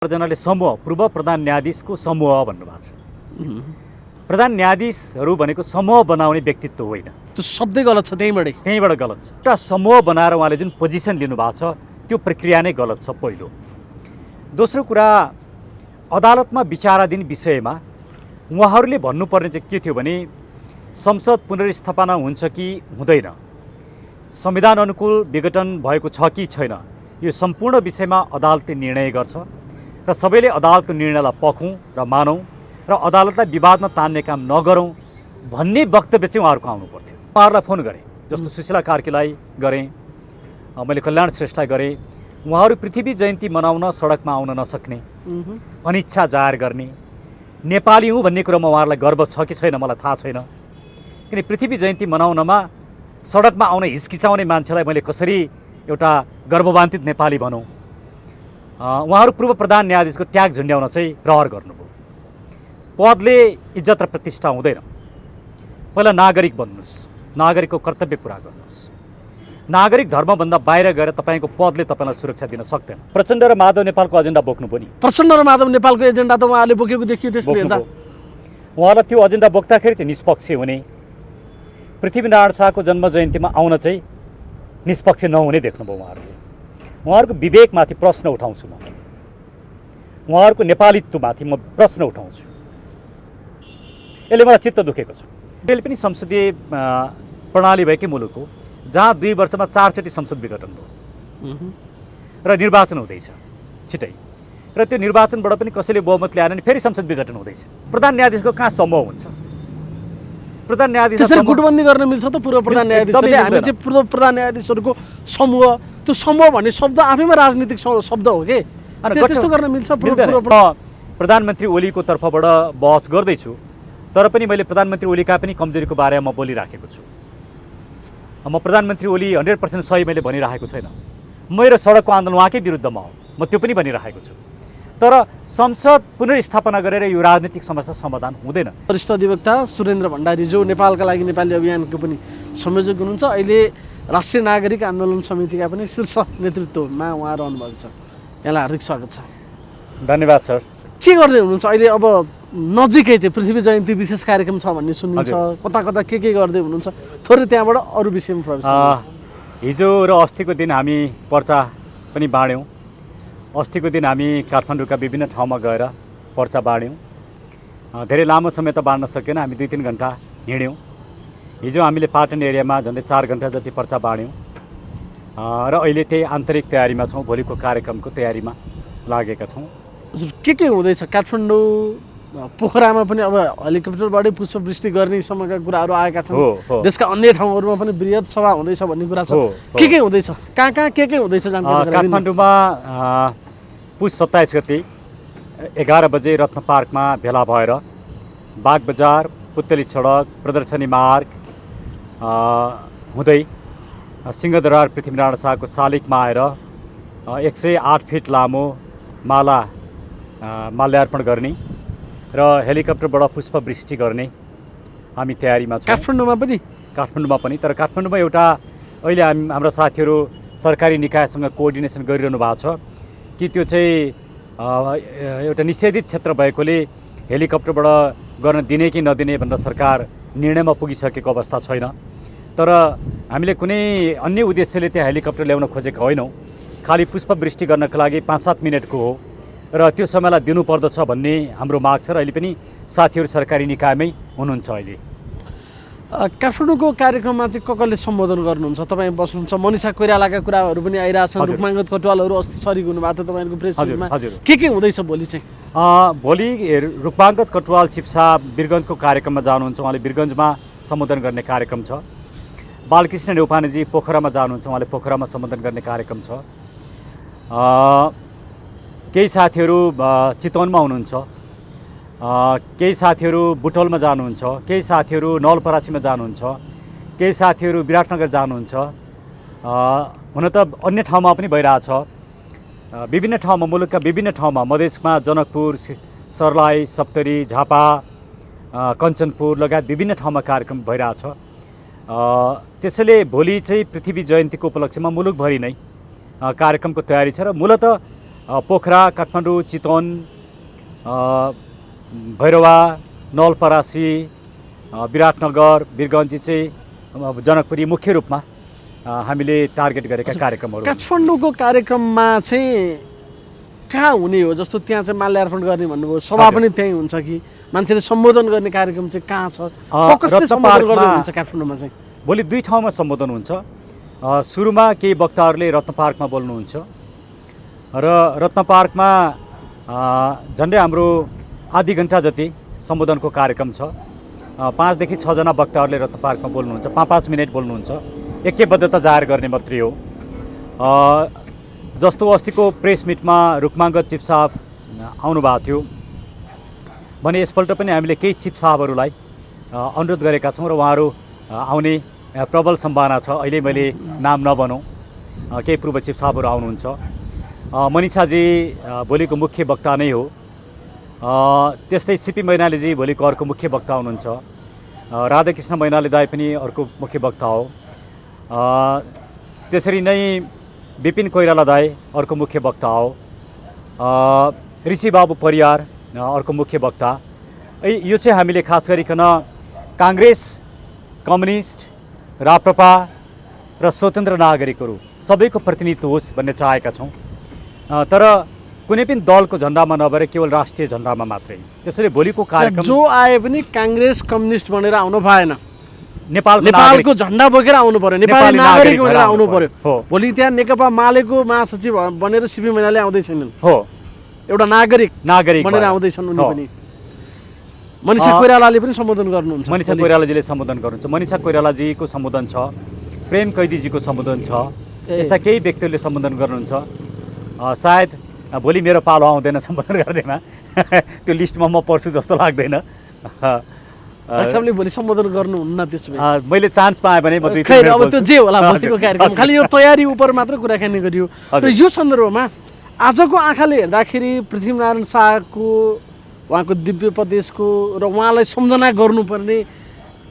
जनाले समूह पूर्व प्रधान न्यायाधीशको समूह भन्नुभएको छ। प्रधान न्यायाधीशहरू भनेको समूह बनाउने व्यक्तित्व होइन। त्यो शब्दै गलत छ, त्यहीँबाट गलत छ। एउटा समूह बनाएर उहाँले जुन पोजिसन लिनुभएको छ त्यो प्रक्रिया नै गलत छ पहिलो। दोस्रो कुरा, अदालतमा विचाराधीन विषयमा उहाँहरूले भन्नुपर्ने चाहिँ के थियो भने संसद पुनर्स्थापना हुन्छ कि हुँदैन, संविधान अनुकूल विघटन भएको छ कि छैन, यो सम्पूर्ण विषयमा अदालतले निर्णय गर्छ र सबैले अदालतको निर्णयलाई पखौँ र मानौँ र अदालतलाई विवादमा तान्ने काम नगरौँ भन्ने वक्तव्य चाहिँ उहाँहरूको आउनु पर्थ्यो। उहाँहरूलाई फोन गरेँ, जस्तो सुशीला कार्कीलाई गरेँ, मैले कल्याण श्रेष्ठलाई गरेँ। उहाँहरू पृथ्वी जयन्ती मनाउन सडकमा आउन नसक्ने, अनिच्छा जाहेर गर्ने, नेपाली हुँ भन्ने कुरोमा उहाँहरूलाई गर्व छ कि छैन मलाई थाहा छैन। किन पृथ्वी जयन्ती मनाउनमा सडकमा आउन हिचकिचाउने मान्छेलाई मैले कसरी एउटा गर्ववान्वित नेपाली भनौँ। उहाँहरू पूर्व प्रधान न्यायाधीशको ट्याग झुन्ड्याउन चाहिँ रहर गर्नुभयो। पदले इज्जत र प्रतिष्ठा हुँदैन। पहिला नागरिक बन्नुहोस्, नागरिकको कर्तव्य पुरा गर्नुहोस्। नागरिक धर्मभन्दा बाहिर गएर तपाईँको पदले तपाईँलाई सुरक्षा दिन सक्दैन। प्रचण्ड र माधव नेपालको एजेन्डा बोक्नु पनि, प्रचण्ड र माधव नेपालको एजेन्डा त उहाँले बोकेको देखियो। त्यसले हेर्दा उहाँलाई त्यो एजेन्डा बोक्दाखेरि चाहिँ निष्पक्ष हुने, पृथ्वीनारायण शाहको जन्म जयन्तीमा आउन चाहिँ निष्पक्ष नहुने देख्नुभयो उहाँहरूले। उहाँहरूको विवेकमाथि प्रश्न उठाउँछु म, उहाँहरूको नेपालीत्वमाथि म प्रश्न उठाउँछु। यसले मलाई चित्त दुखेको छ। अहिले पनि संसदीय प्रणाली भएकै मुलुक हो जहाँ 2 वर्षमा 4 चोटि संसद विघटन भयो र निर्वाचन हुँदैछ छिटै, र त्यो निर्वाचनबाट पनि कसैले बहुमत ल्याएर नि फेरि संसद विघटन हुँदैछ। प्रधान न्यायाधीशको कहाँ समूह हुन्छ? प्रधान न्यायाधीश त्यसरी गुटबन्दी गर्न मिल्छ त? पूर्व प्रधान न्यायाधीशले हामी चाहिँ पूर्व प्रधान न्यायाधीशहरूको समूह, त्यो समूह भन्ने शब्द आफैमा राजनीतिक शब्द हो कि त्यस्तो गर्न मिल्छ? प्रधानमन्त्री ओलीको तर्फबाट बहस गर्दैछु, तर पनि मैले प्रधानमन्त्री ओलीका पनि कमजोरीको बारेमा बोलिराखेको छु। म प्रधानमन्त्री ओली 100% सही मैले भनिरहेको छैन। मेरो सडकको आन्दोलन उहाँकै विरुद्धमा हो, म त्यो पनि भनिरहेको छु। तर संसद पुनर्स्थापना गरेर यो राजनीतिक समस्या समाधान हुँदैन। वरिष्ठ अधिवक्ता सुरेन्द्र भण्डारी जो नेपालका लागि नेपाली अभियानको पनि संयोजक हुनुहुन्छ, अहिले राष्ट्रिय नागरिक आन्दोलन समितिका पनि शीर्ष नेतृत्वमा उहाँ रहनुभएको छ। यहाँलाई हार्दिक स्वागत छ। धन्यवाद सर। के गर्दै हुनुहुन्छ अहिले? अब नजिकै चाहिँ पृथ्वी जयन्ती विशेष कार्यक्रम छ भन्ने सुनिन्छ, कता कता के गर्दै हुनुहुन्छ? थोरै त्यहाँबाट अरू विषयमा प्रवेश। हिजो र अस्तिको दिन हामी पर्चा पनि बाँड्यौँ। अस्तिको दिन हामी काठमाडौँका विभिन्न ठाउँमा गएर पर्चा बाँड्यौँ। धेरै लामो समय त बाँड्न सकेन, हामी 2-3 घन्टा हिँड्यौँ। हिजो हामीले पाटन एरियामा झन्डै 4 घन्टा जति पर्चा बाँड्यौँ र अहिले त्यही आन्तरिक तयारीमा छौँ, भोलिको कार्यक्रमको तयारीमा लागेका छौँ। हजुर, के हुँदैछ काठमाडौँ पोखरामा पनि? अब हेलिकप्टरबाटै पुष्पवृष्टि गर्ने सम्मका कुराहरू आएका छन्। देशका अन्य ठाउँहरूमा पनि बृहत सभा हुँदैछ भन्ने कुरा छ। के हुँदैछ? कहाँ के हुँदैछ जानकारी? काठमाडौँमा पुस 27 गते 11 बजे रत्न पार्कमा भेला भएर बागबजार, पुत्तली सडक, प्रदर्शनी मार्ग हुँदै सिंहदरबार पृथ्वीनारायण शाहको शालिगमा आएर 108 फिट लामो माल्यार्पण गर्ने र हेलिकप्टरबाट पुष्पवृष्टि गर्ने हामी तयारीमा छौँ। काठमाडौँमा पनि तर काठमाडौँमा एउटा अहिले हाम्रा साथीहरू सरकारी निकायसँग कोअर्डिनेसन गरिरहनु भएको छ कि त्यो चाहिँ एउटा निषेधित क्षेत्र भएकोले हेलिकप्टरबाट गर्न दिने कि नदिने भनेर सरकार निर्णयमा पुगिसकेको अवस्था छैन। तर हामीले कुनै अन्य उद्देश्यले त्यहाँ हेलिकप्टर ल्याउन खोजेका होइनौँ। खालि पुष्पवृष्टि गर्नको लागि 5-7 मिनटको हो र त्यो समयलाई दिनुपर्दछ भन्ने हाम्रो माग छ र अहिले पनि साथीहरू सरकारी निकायमै हुनुहुन्छ। अहिले काठमाडौँको कार्यक्रममा चाहिँ कसले सम्बोधन गर्नुहुन्छ? तपाईँ बस्नुहुन्छ, मनिषा कोइरालाका कुराहरू पनि आइरहेछन्, रुक्माङ्गद कटुवालहरू अस्ति सरिक हुनुभएको थियो तपाईँहरूको प्रेसमा। के हुँदैछ भोलि चाहिँ? भोलि रुक्माङ्गद कटुवाल चिफ साहब वीरगन्जको कार्यक्रममा जानुहुन्छ, उहाँले वीरगन्जमा सम्बोधन गर्ने कार्यक्रम छ। बालकृष्ण नेउपानेजी पोखरामा जानुहुन्छ, उहाँले पोखरामा सम्बोधन गर्ने कार्यक्रम छ। केही साथीहरू चितवनमा हुनुहुन्छ, केही साथीहरू बुटोलमा जानुहुन्छ, केही साथीहरू नवलपरासीमा जानुहुन्छ, केही साथीहरू विराटनगर जानुहुन्छ। हुन त अन्य ठाउँमा पनि भइरहेछ, विभिन्न ठाउँमा, मुलुकका विभिन्न ठाउँमा, मधेसमा जनकपुर, सर्लाही, सप्तरी, झापा, कञ्चनपुर लगायत विभिन्न ठाउँमा कार्यक्रम भइरहेछ। त्यसैले भोलि चाहिँ पृथ्वी जयन्तीको उपलक्ष्यमा मुलुकभरि नै कार्यक्रमको तयारी छ र मूलतः पोखरा, काठमाडौँ, चितवन, भैरवा, नवलपरासी, विराटनगर, वीरगञ्ज चाहिँ जनकपुरी मुख्य रूपमा हामीले टार्गेट गरेका कार्यक्रमहरू। काठमाडौँको कार्यक्रममा चाहिँ कहाँ हुने हो? जस्तो त्यहाँ चाहिँ माल्यार्पण गर्ने भन्नुभयो, सभा पनि त्यहीँ हुन्छ कि मान्छेले सम्बोधन गर्ने कार्यक्रम चाहिँ कहाँ छ? कसले सम्बोधन गर्दै हुन्छ काठमाडौँमा चाहिँ? भोलि 2 ठाउँमा सम्बोधन हुन्छ। सुरुमा केही वक्ताहरूले रत्न पार्कमा बोल्नुहुन्छ र रत्न पार्कमा झन्डै हाम्रो आधी घन्टा जति सम्बोधनको कार्यक्रम छ। 5 देखि 6 जना वक्ताहरूले रत्न पार्कमा बोल्नुहुन्छ, 5-5 मिनट बोल्नुहुन्छ, ऐक्यबद्धता जाहेर गर्ने मात्रै हो। जस्तो अस्तिको प्रेस मिटमा रुकमाङ्गत चिफ साहब आउनुभएको थियो भने यसपल्ट पनि हामीले केही चिफ साहबहरूलाई अनुरोध गरेका छौँ र उहाँहरू आउने प्रबल सम्भावना छ। अहिले मैले नाम नभनौँ, केही पूर्व चिफ साहबहरू आउनुहुन्छ। मनिषाजी भोलिको मुख्य वक्ता नै हो। त्यस्तै सिपी मैनालीजी भोलिको अर्को मुख्य वक्ता हुनुहुन्छ। राधाकृष्ण मैनाली दाई पनि अर्को मुख्य वक्ता हो। त्यसरी नै विपिन कोइराला दाई अर्को मुख्य वक्ता हो। ऋषि बाबु परियार अर्को मुख्य वक्ता। यो चाहिँ हामीले खास गरिकन काङ्ग्रेस, कम्युनिस्ट, राप्रपा र स्वतन्त्र नागरिकहरू सबैको प्रतिनिधित्व होस् भन्ने चाहेका छौँ। तर कुनै पनि दलको झन्डामा नभएर केवल राष्ट्रिय झन्डामा मात्रै। त्यसैले भोलिको कार्यक्रम जो आए पनि काङ्ग्रेस कम्युनिस्ट भनेर आउनु भएन, नेपालको झन्डा बोकेर आउनु पर्यो, नेपाली नागरिक भनेर आउनु पर्यो। भोलि त्यहाँ नेकपा मालेको महासचिव बनेर सिपी मैनाली आउँदै छैनन्, हो एउटा नागरिक भनेर आउँदैछन् उनी पनि। मनिषा कोइरालाले पनि सम्बोधन गर्नुहुन्छ, मनिषा कोइरालाजीले सम्बोधन गर्नुहुन्छ। मनिषा कोइरालाजीको सम्बोधन छ, प्रेम कैदीजीको सम्बोधन छ, यस्ता केही व्यक्तिहरूले सम्बोधन गर्नुहुन्छ। सायद भोलि मेरो पालो आउँदैन सम्बोधन गर्नेमा, त्यो लिस्टमा म पर्छु जस्तो लाग्दैन। सबले भोलि सम्बोधन गर्नुहुन्न, त्यसो भए मैले चान्स पाएँ भने म अब त्यो जे होला भोलिको कार्यक्रम, खालि यो तयारी उपर मात्र कुराकानी गरियो। र यो सन्दर्भमा आजको आँखाले हेर्दाखेरि पृथ्वीनारायण शाहको उहाँको दिव्य उपदेशको र उहाँलाई सम्झना गर्नुपर्ने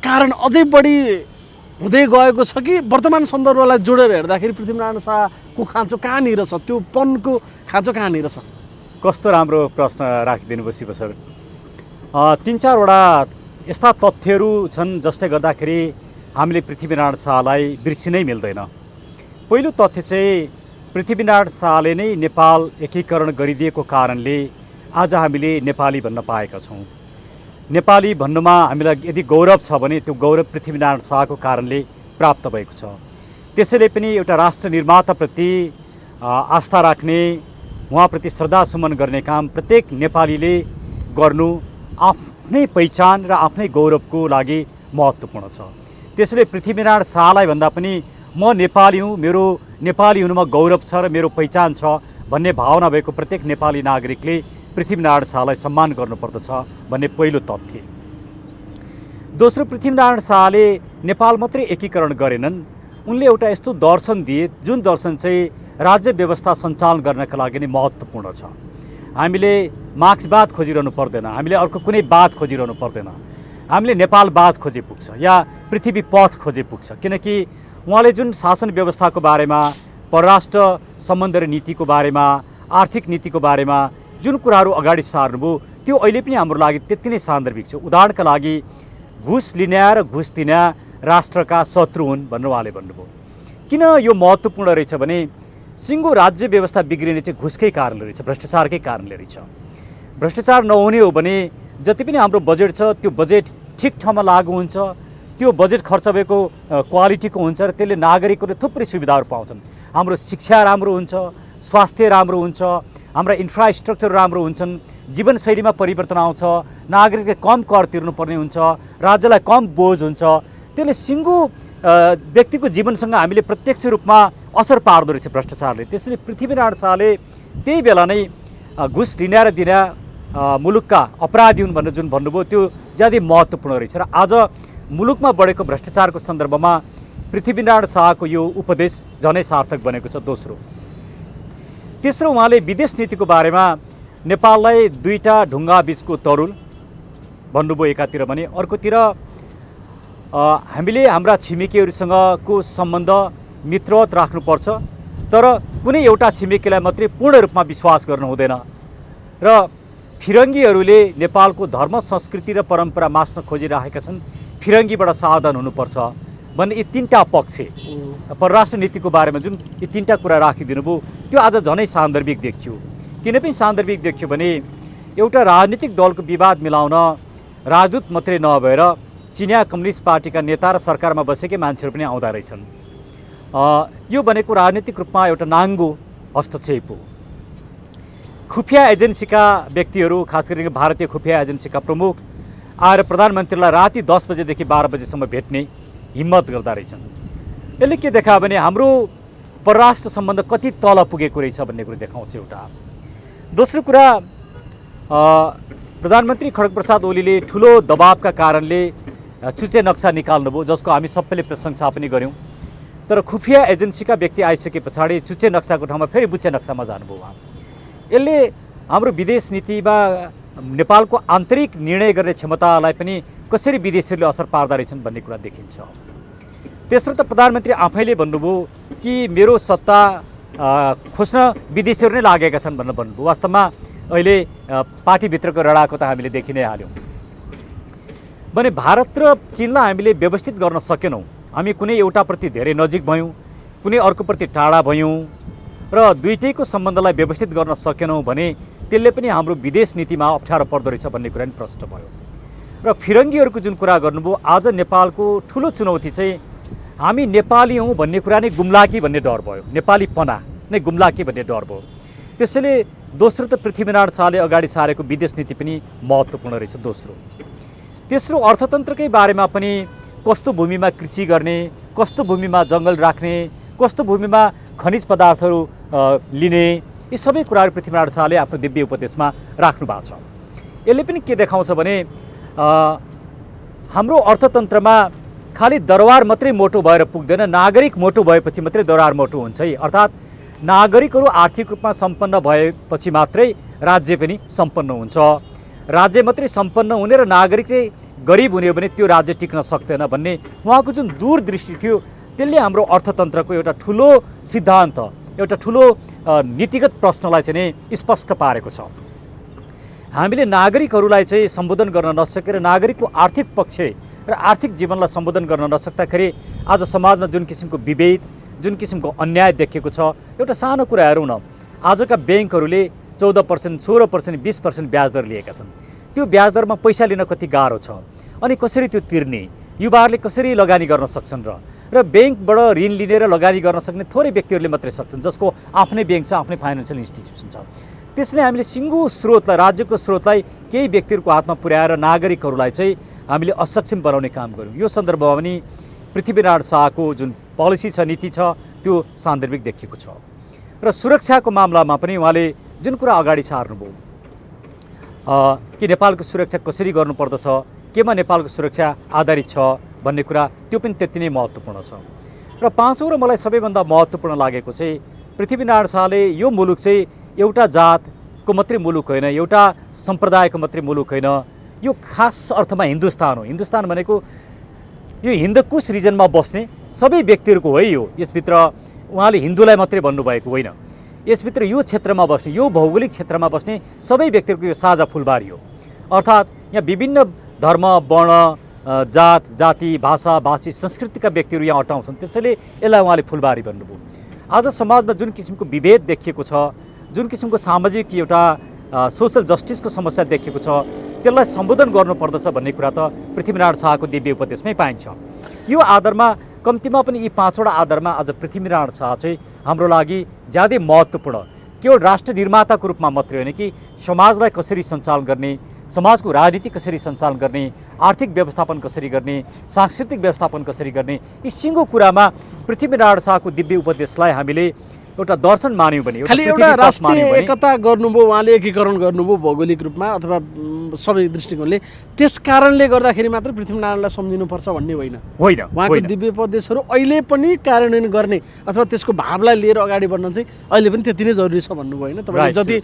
कारण अझै बढी हुँदै गएको छ कि वर्तमान सन्दर्भलाई जोडेर हेर्दाखेरि पृथ्वीनारायण शाहको खाँचो कहाँनिर छ, त्यो पनको खाँचो कहाँनिर छ? कस्तो राम्रो प्रश्न राखिदिनु भयो शिव सर। 3-4 वटा यस्ता तथ्यहरू छन् जसले गर्दाखेरि हामीले पृथ्वीनारायण शाहलाई बिर्सिनै मिल्दैन। पहिलो तथ्य चाहिँ पृथ्वीनारायण शाहले नै नेपाल एकीकरण गरिदिएको कारणले आज हामीले नेपाली भन्न पाएका छौँ। नेपाली भन्नुमा हामीलाई यदि गौरव छ भने त्यो गौरव पृथ्वीनारायण शाहको कारणले प्राप्त भएको छ। त्यसैले पनि एउटा राष्ट्र निर्माताप्रति आस्था राख्ने, उहाँप्रति श्रद्धासुमन गर्ने काम प्रत्येक नेपालीले गर्नु आफ्नै पहिचान र आफ्नै गौरवको लागि महत्त्वपूर्ण छ। त्यसैले पृथ्वीनारायण शाहलाई भन्दा पनि म नेपाली हुँ, मेरो नेपाली हुनुमा गौरव छ र मेरो पहिचान छ भन्ने भावना भएको प्रत्येक नेपाली नागरिकले पृथ्वीनारायण शाहलाई सम्मान गर्नुपर्दछ भन्ने पहिलो तथ्य। दोस्रो, पृथ्वीनारायण शाहले नेपाल मात्रै एकीकरण गरेनन्, उनले एउटा यस्तो दर्शन दिए जुन दर्शन चाहिँ राज्य व्यवस्था सञ्चालन गर्नका लागि नै महत्त्वपूर्ण छ। हामीले मार्क्सवाद खोजिरहनु पर्दैन, हामीले अर्को कुनै वाद खोजिरहनु पर्दैन, हामीले नेपालवाद खोजे पुग्छ या पृथ्वी पथ खोजे पुग्छ। किनकि उहाँले जुन शासन व्यवस्थाको बारेमा, परराष्ट्र सम्बन्ध र नीतिको बारेमा, आर्थिक नीतिको बारेमा जुन कुराहरू अगाडि सार्नुभयो त्यो अहिले पनि हाम्रो लागि त्यति नै सान्दर्भिक छ। उदाहरणका लागि घुस लिने र घुस दिने राष्ट्रका शत्रु हुन् भनेर उहाँले भन्नुभयो। किन यो महत्त्वपूर्ण रहेछ भने सिङ्गो राज्य व्यवस्था बिग्रिने चाहिँ घुसकै कारणले रहेछ, भ्रष्टाचारकै कारणले रहेछ। भ्रष्टाचार नहुने हो भने जति पनि हाम्रो बजेट छ त्यो बजेट ठिक ठाउँमा लागु हुन्छ, त्यो बजेट खर्च भएको क्वालिटीको हुन्छ र त्यसले नागरिकहरूले थुप्रै सुविधाहरू पाउँछन्। हाम्रो शिक्षा राम्रो हुन्छ, स्वास्थ्य राम्रो हुन्छ, हाम्रा इन्फ्रास्ट्रक्चर राम्रो हुन्छन्, जीवनशैलीमा परिवर्तन आउँछ, नागरिकले कम कर तिर्नुपर्ने हुन्छ, राज्यलाई कम बोझ हुन्छ। त्यसले सिङ्गो व्यक्तिको जीवनसँग हामीले प्रत्यक्ष रूपमा असर पार्दो रहेछ भ्रष्टाचारले। त्यसैले पृथ्वीनारायण शाहले त्यही बेला नै घुस लिने र दिने मुलुकका अपराधी हुन् भनेर जुन भन्नुभयो त्यो ज्यादै महत्त्वपूर्ण रहेछ। र आज मुलुकमा बढेको भ्रष्टाचारको सन्दर्भमा पृथ्वीनारायण शाहको यो उपदेश झनै सार्थक बनेको छ। तेस्रो, उहाँले विदेश नीतिको बारेमा नेपाललाई 2टा ढुङ्गा बिचको तरुल भन्नुभयो एकातिर भने, अर्कोतिर हामीले हाम्रा छिमेकीहरूसँगको सम्बन्ध मित्रवत राख्नुपर्छ तर कुनै एउटा छिमेकीलाई मात्रै पूर्ण रूपमा विश्वास गर्नु हुँदैन र फिरङ्गीहरूले नेपालको धर्म संस्कृति र परम्परा मास्न खोजिरहेका छन्, फिरङ्गीबाट सावधान हुनुपर्छ भन्ने यी तीनटा पक्ष परराष्ट्र नीतिको बारेमा जुन यी तीनटा कुरा राखिदिनु भयो त्यो आज झनै सान्दर्भिक देखियो। किन पनि सान्दर्भिक देखियो भने एउटा राजनीतिक दलको विवाद मिलाउन राजदूत मात्रै नभएर चिनिया कम्युनिस्ट पार्टीका नेता र सरकारमा बसेकै मान्छेहरू पनि आउँदा रहेछन्। यो भनेको राजनीतिक रूपमा एउटा नाङ्गो हस्तक्षेप हो। खुफिया एजेन्सीका व्यक्तिहरू, खास गरी भारतीय खुफिया एजेन्सीका प्रमुख आएर प्रधानमन्त्रीलाई राति 10 बजेदेखि 12 बजेसम्म भेट्ने हिम्मत गर्दा रहेछन्। यसले के देखायो भने हाम्रो परराष्ट्र सम्बन्ध कति तल पुगेको रहेछ भन्ने कुरो देखाउँछ एउटा। दोस्रो कुरा, प्रधानमन्त्री खड्गप्रसाद ओलीले ठुलो दबावका कारणले चुचे नक्सा निकाल्नुभयो, जसको हामी सबैले प्रशंसा पनि गऱ्यौँ। तर खुफिया एजेन्सीका व्यक्ति आइसके पछाडि चुचे नक्साको ठाउँमा फेरि बुच्चे नक्सामा जानुभयो उहाँ। यसले हाम्रो विदेश नीतिमा नेपालको आन्तरिक निर्णय गर्ने क्षमतालाई पनि कसरी विदेशीहरूले असर पार्दा रहेछन् भन्ने कुरा देखिन्छ। तेस्रो त प्रधानमन्त्री आफैले भन्नुभयो कि मेरो सत्ता खोज्न विदेशीहरू नै लागेका छन् भनेर भन्नुभयो। वास्तवमा अहिले पार्टीभित्रको रडाको त हामीले देखि नै हाल्यौँ भने भारत र चीनलाई हामीले व्यवस्थित गर्न सकेनौँ। हामी कुनै एउटाप्रति धेरै नजिक भयौँ, कुनै अर्कोप्रति टाढा भयौँ र दुईटैको सम्बन्धलाई व्यवस्थित गर्न सकेनौँ भने त्यसले पनि हाम्रो विदेश नीतिमा अप्ठ्यारो पर्दो रहेछ भन्ने कुरा पनि प्रष्ट भयो। र फिरङ्गीहरूको जुन कुरा गर्नुभयो, आज नेपालको ठुलो चुनौती चाहिँ हामी नेपाली हौँ भन्ने कुरा नै गुम्ला कि भन्ने डर भयो, नेपालीपना नै गुम्ला कि भन्ने डर भयो। त्यसैले दोस्रो त पृथ्वीनारायण शाहले अगाडि सारेको विदेश नीति पनि महत्त्वपूर्ण रहेछ। तेस्रो अर्थतन्त्रकै बारेमा पनि कस्तो भूमिमा कृषि गर्ने, कस्तो भूमिमा जङ्गल राख्ने, कस्तो भूमिमा खनिज पदार्थहरू लिने, यी सबै कुराहरू पृथ्वीनारायण शाहले आफ्नो दिव्य उपदेशमा राख्नु भएको छ। यसले पनि के देखाउँछ भने हाम्रो अर्थतन्त्रमा खालि दरबार मात्रै मोटो भएर पुग्दैन, नागरिक मोटो भएपछि मात्रै दरबार मोटो हुन्छ है। अर्थात् नागरिकहरू आर्थिक रूपमा सम्पन्न भएपछि मात्रै राज्य पनि सम्पन्न हुन्छ। राज्य मात्रै सम्पन्न हुने र नागरिक चाहिँ गरिब हुने हो भने त्यो राज्य टिक्न सक्दैन भन्ने उहाँको जुन दूरदृष्टि थियो, त्यसले हाम्रो अर्थतन्त्रको एउटा ठुलो सिद्धान्त, एउटा ठुलो नीतिगत प्रश्नलाई चाहिँ नि स्पष्ट पारेको छ। हामीले नागरिकहरूलाई चाहिँ सम्बोधन गर्न नसकेर नागरिकको आर्थिक पक्ष र आर्थिक जीवनलाई सम्बोधन गर्न नसक्दाखेरि आज समाजमा जुन किसिमको विभेद, जुन किसिमको अन्याय देखिएको छ। एउटा सानो कुरा हेरौँ न, आजका ब्याङ्कहरूले 14%, 16%, 20% ब्याज दर लिएका छन्। त्यो ब्याज दरमा पैसा लिन कति गाह्रो छ, अनि कसरी त्यो तिर्ने, युवाहरूले कसरी लगानी गर्न सक्छन् र ब्याङ्कबाट ऋण लिने र लगानी गर्न सक्ने थोरै व्यक्तिहरूले मात्रै सक्छन्, जसको आफ्नै ब्याङ्क छ, आफ्नै फाइनेन्सियल इन्स्टिट्युसन छ। त्यसले हामीले सिङ्गो स्रोतलाई, राज्यको स्रोतलाई केही व्यक्तिहरूको हातमा पुर्याएर नागरिकहरूलाई चाहिँ हामीले असक्षम बनाउने काम गर्यौँ। यो सन्दर्भमा पनि पृथ्वीनारायण शाहको जुन पोलिसी छ, नीति छ, त्यो सान्दर्भिक देखिएको छ। र सुरक्षाको मामलामा पनि उहाँले जुन कुरा अगाडि सार्नुभयो कि नेपालको सुरक्षा कसरी गर्नुपर्दछ, केमा नेपालको सुरक्षा आधारित छ भन्ने कुरा, त्यो पनि त्यति नै महत्त्वपूर्ण छ। र पाँचौँ र मलाई सबैभन्दा महत्त्वपूर्ण लागेको चाहिँ पृथ्वीनारायण शाहले यो मुलुक चाहिँ एउटा जातको मात्रै मुलुक होइन, एउटा सम्प्रदायको मात्रै मुलुक होइन, यो खास अर्थमा हिन्दुस्तान हो। हिन्दुस्तान भनेको यो हिन्दकुश रिजनमा बस्ने सबै व्यक्तिहरूको हो यो। यसभित्र उहाँले हिन्दूलाई मात्रै भन्नुभएको होइन, यसभित्र यो क्षेत्रमा बस्ने, यो भौगोलिक क्षेत्रमा बस्ने सबै व्यक्तिहरूको यो साझा फुलबारी हो। अर्थात् यहाँ विभिन्न धर्म, वर्ण, जात, जाति, भाषा, भाषी, संस्कृतिका व्यक्तिहरू यहाँ अटाउँछन्। त्यसैले यसलाई उहाँले फुलबारी भन्नुभयो। आज समाजमा जुन किसिमको विभेद देखिएको छ, जुन किसिमको सामाजिक एउटा सोसल जस्टिसको समस्या देखिएको छ, त्यसलाई सम्बोधन गर्नुपर्दछ भन्ने कुरा त पृथ्वीनारायण शाहको दिव्य उपदेशमै पाइन्छ। यो आधारमा कम्तीमा पनि यी पाँचवटा आधारमा आज पृथ्वीनारायण शाह चाहिँ हाम्रो लागि ज्यादै महत्त्वपूर्ण, केवल राष्ट्र निर्माताको रूपमा मात्रै होइन कि समाजलाई कसरी सञ्चालन गर्ने, समाजको राजनीति कसरी सञ्चालन गर्ने, आर्थिक व्यवस्थापन कसरी गर्ने, सांस्कृतिक व्यवस्थापन कसरी गर्ने, यी सिङ्गो कुरामा पृथ्वीनारायण शाहको दिव्य उपदेशलाई हामीले एउटा दर्शन मान्यौँ भने, खालि एउटा राष्ट्रिय एकता गर्नुभयो, उहाँले एकीकरण गर्नुभयो भौगोलिक रूपमा अथवा सबै दृष्टिकोणले, त्यस कारणले गर्दाखेरि मात्र पृथ्वीनारायणलाई सम्झिनुपर्छ भन्ने होइन। उहाँको दिव्य उपदेशहरू अहिले पनि कार्यान्वयन गर्ने अथवा त्यसको भावलाई लिएर अगाडि बढ्न चाहिँ अहिले पनि त्यति नै जरुरी छ भन्नुभयो होइन। तपाईँले जति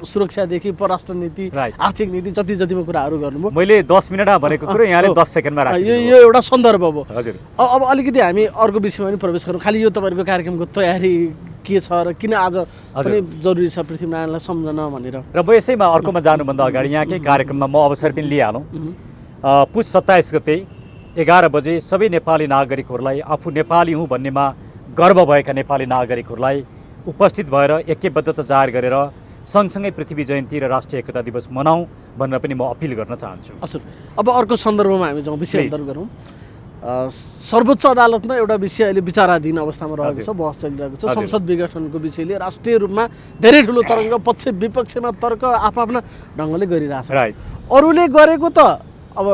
सुरक्षादेखि परराष्ट्र नीति, आर्थिक नीति, जति जतिमा कुराहरू गर्नुभयो, मैले 10 मिनटमा भनेको कुरो यहाँले 10 सेकेन्डमा राख्नु, यो एउटा सन्दर्भ हो। हजुर, अब अलिकति हामी अर्को विषयमा पनि प्रवेश गरौँ। खालि यो तपाईँको कार्यक्रमको तयारी के छ र किन आज पनि जरुरी छ पृथ्वीनारायणलाई सम्झन भनेर। र म यसैमा अर्कोमा जानुभन्दा अगाडि यहाँकै कार्यक्रममा म अवसर पनि लिइहालौँ। पुस 27 गते 11 बजे सबै नेपाली नागरिकहरूलाई आफू नेपाली हुँ भन्नेमा गर्व भएका नेपाली नागरिकहरूलाई उपस्थित भएर ऐक्यबद्धता जाहेर गरेर सँगसँगै पृथ्वी जयन्ती र राष्ट्रिय एकता दिवस मनाऊँ भनेर पनि म अपिल गर्न चाहन्छु। हजुर, अब अर्को सन्दर्भमा हामी जाउँ, विषय अन्तर गरौँ। सर्वोच्च अदालतमा एउटा विषय अहिले विचाराधीन अवस्थामा रहेको छ, बहस चलिरहेको छ। संसद विघटनको विषयले राष्ट्रिय रूपमा धेरै ठुलो तरङ्ग, पक्ष विपक्षमा तर्क आफ्ना ढङ्गले गरिरहेछ। अरूले गरेको त अब